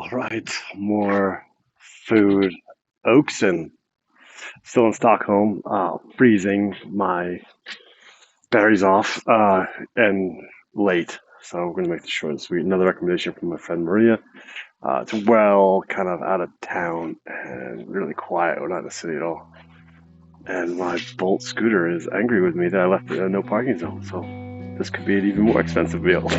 All right, more food. Oaxen, still in Stockholm, freezing my berries off and late. So we're going to make this short and sweet. Another recommendation from my friend Maria. It's well kind of out of town and really quiet. We're not in the city at all. And my Bolt scooter is angry with me that I left it in a no parking zone. So this could be an even more expensive meal.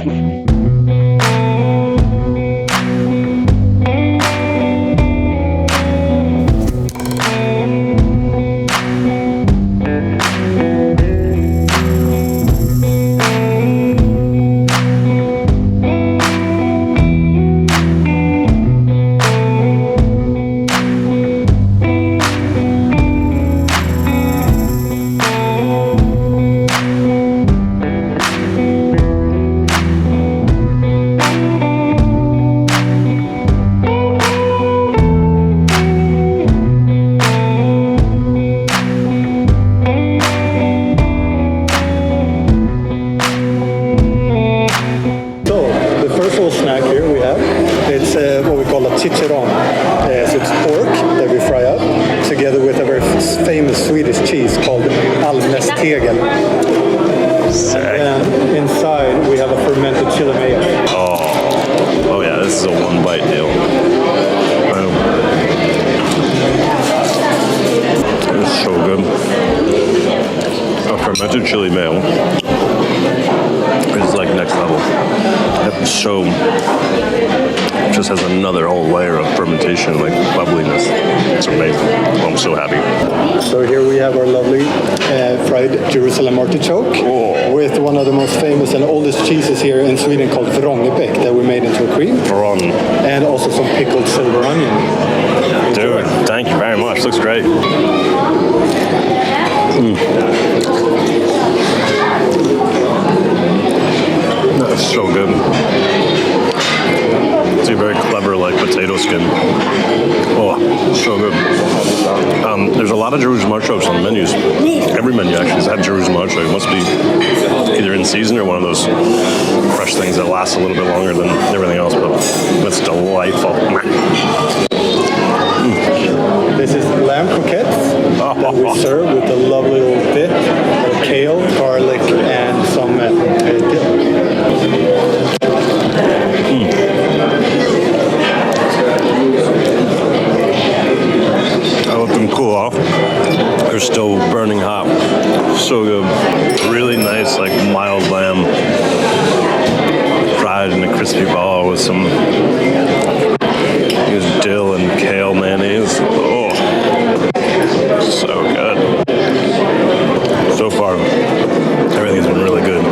Snack here we have. It's what we call a Chicharron. So it's pork that we fry up together with a very famous Swedish cheese called Tegel. And inside we have a fermented chili mayo. Oh yeah, this is a one bite deal. It's so good. A fermented chili mayo is like next level. So just has another whole layer of fermentation, like bubbliness. It's amazing. I'm so happy. So here we have our lovely fried Jerusalem artichoke with one of the most famous and oldest cheeses here in Sweden called Vrångebäck that we made into a cream. And also some pickled silver onion. Dude, thank you very much. Looks great. That's so good. It's a very clever, like, potato skin. Oh, so good. There's a lot of Jerusalem artichokes on the menus. Every menu actually has had Jerusalem artichoke. It must be either in season or one of those fresh things that lasts a little bit longer than everything else, but it's delightful. This is lamb croquettes that we serve with a lovely old bit of kale, garlic, and some I let them cool off. They're still burning hot. So good. Really nice, like mild lamb fried in a crispy ball with some dill and kale mayonnaise. Oh, so good. So far, everything's been really good.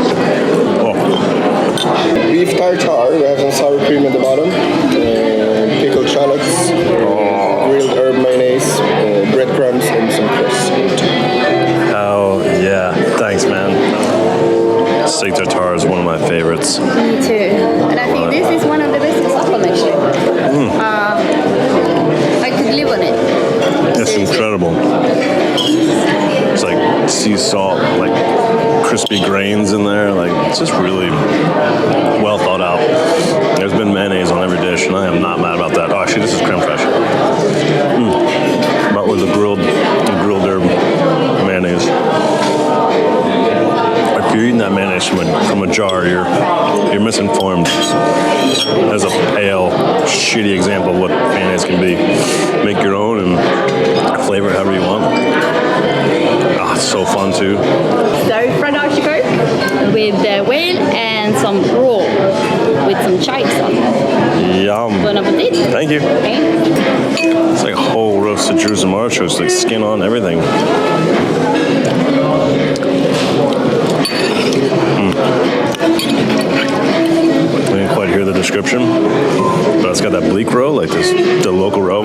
Oh. Beef tartare, we have some sour cream at the bottom, pickled shallots, grilled herb mayonnaise, breadcrumbs, and some crust. Oh, yeah. Thanks, man. Steak tartare is one of my favorites. Me too. And I think this is one of the best in Stockholm, actually. I could live on it. It's incredible. It's like sea salt, like crispy grains in there. Like, it's just really well thought out. There's been mayonnaise on every dish, and I am not mad about that. Oh, actually, this is creme fraiche. But with the grilled herb mayonnaise. If you're eating that mayonnaise from a jar, you're misinformed. As a pale, shitty example of what mayonnaise can be. Make your own and flavor it however you want. It's so fun too. So fried artichoke with whale and some raw with some chives on. Yum. Bon appetit. Thank you. Okay. It's like whole roasted Jerusalem artichokes, like skin on everything. I didn't quite hear the description, but it's got that bleak roe, like the local roe,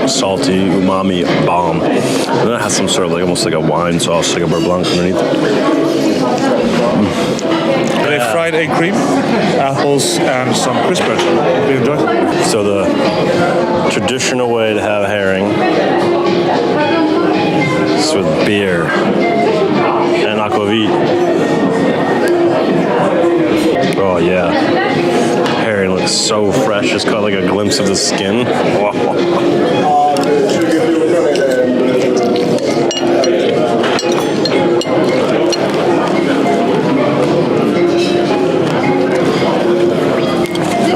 salty, umami bomb. And then it has some sort of like almost like a wine sauce, like a beurre blanc underneath. They fried egg cream, apples, and some crispers. Do you enjoy it? So the traditional way to have herring is with beer and aquavit. Oh yeah, herring So fresh, just caught like a glimpse of the skin. I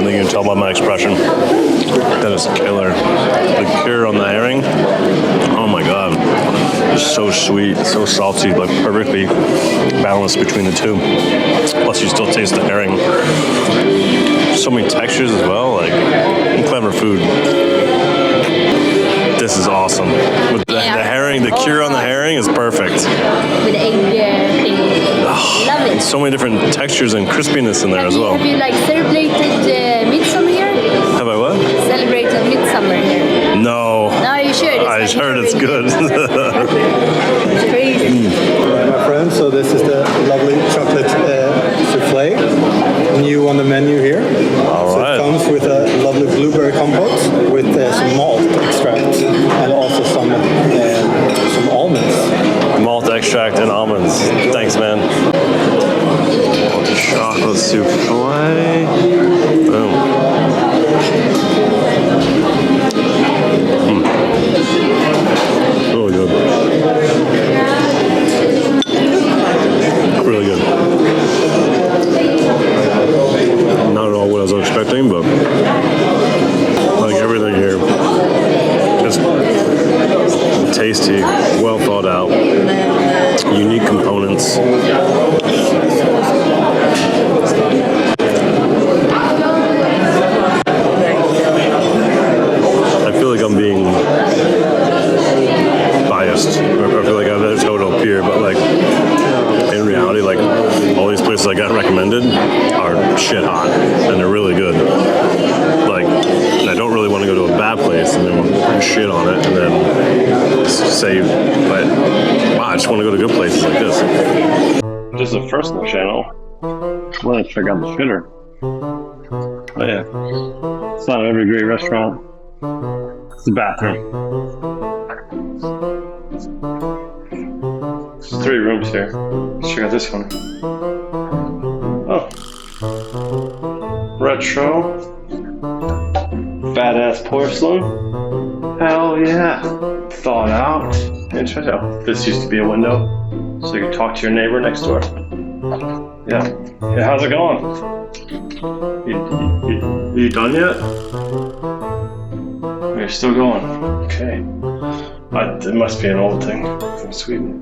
think you can tell by my expression. That is killer. The cure on the herring, oh my god. It's so sweet, so salty, like perfectly balanced between the two. Plus you still taste the herring. So many textures as well, like clever food. This is awesome. With the herring, the cure on the herring is perfect. With the egg thing. Love it. And so many different textures and crispiness in there as well. Have you like celebrated midsummer here? Have I what? Celebrated midsummer here. No. No, you should. I heard it's good. It's crazy. My friends, so this is the lovely chocolate souffle, new on the menu here. All right. So it comes with a lovely blueberry compote with some malt extract and also some almonds. Malt extract and almonds. Thanks, man. Chocolate souffle. Boom. Really good. Really good. Not at all what I was expecting, but like everything here, just tasty, well thought out, unique components. I feel like I'm being biased. I feel like I'm a total peer, but like in reality, like all these places I got recommended are shit hot and they're really good. Like, and I don't really want to go to a bad place and then shit on it and then say, but wow, I just want to go to good places like this. This is the first on the channel. I want to check out the shitter. Oh yeah, it's not every great restaurant. It's the bathroom. There's 3 rooms here. Let's check out this one. Oh. Retro. Fat ass porcelain. Hell yeah. Thought out. And check out. This used to be a window. So you could talk to your neighbor next door. Yeah. Yeah, how's it going? You done yet? You're still going. Okay. It must be an old thing from Sweden.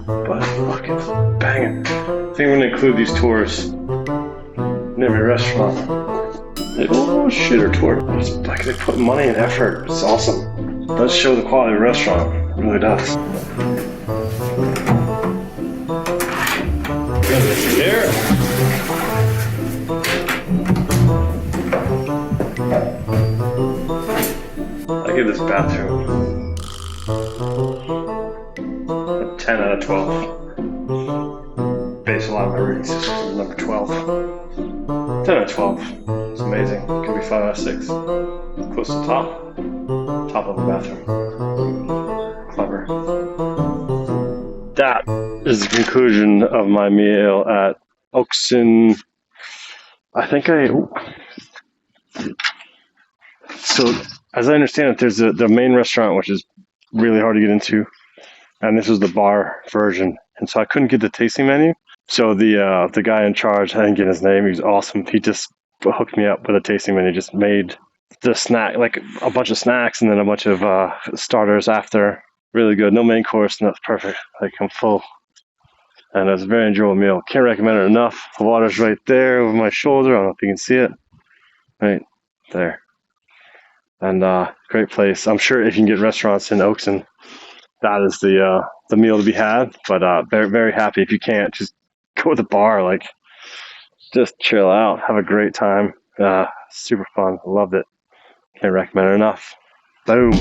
But fucking banging. I think I'm gonna include these tours in every restaurant. Oh, shitter tour. It's like they put money and effort. It's awesome. It does show the quality of the restaurant. It really does. Here. I give this bathroom a 10 out of 12. Based on a lot of my readings, this is number 12. 10 out of 12. It's amazing. It could be 5 out of 6. Close to the top. Top of the bathroom. Clever. That is the conclusion of my meal at Oaxen. So, as I understand it, there's the main restaurant, which is really hard to get into, and this was the bar version, and so I couldn't get the tasting menu. So the guy in charge, I didn't get his name. He was awesome. He just hooked me up with a tasting menu. Just made the snack, like a bunch of snacks, and then a bunch of starters after. Really good. No main course, and that's perfect. Like I'm full, and it was a very enjoyable meal. Can't recommend it enough. The water's right there over my shoulder. I don't know if you can see it. Right there. And great place. I'm sure if you can get restaurants in Oaxen, that is the meal to be had. But very, very happy. If you can't, just go to the bar. Like, just chill out. Have a great time. Super fun. Loved it. Can't recommend it enough. Boom.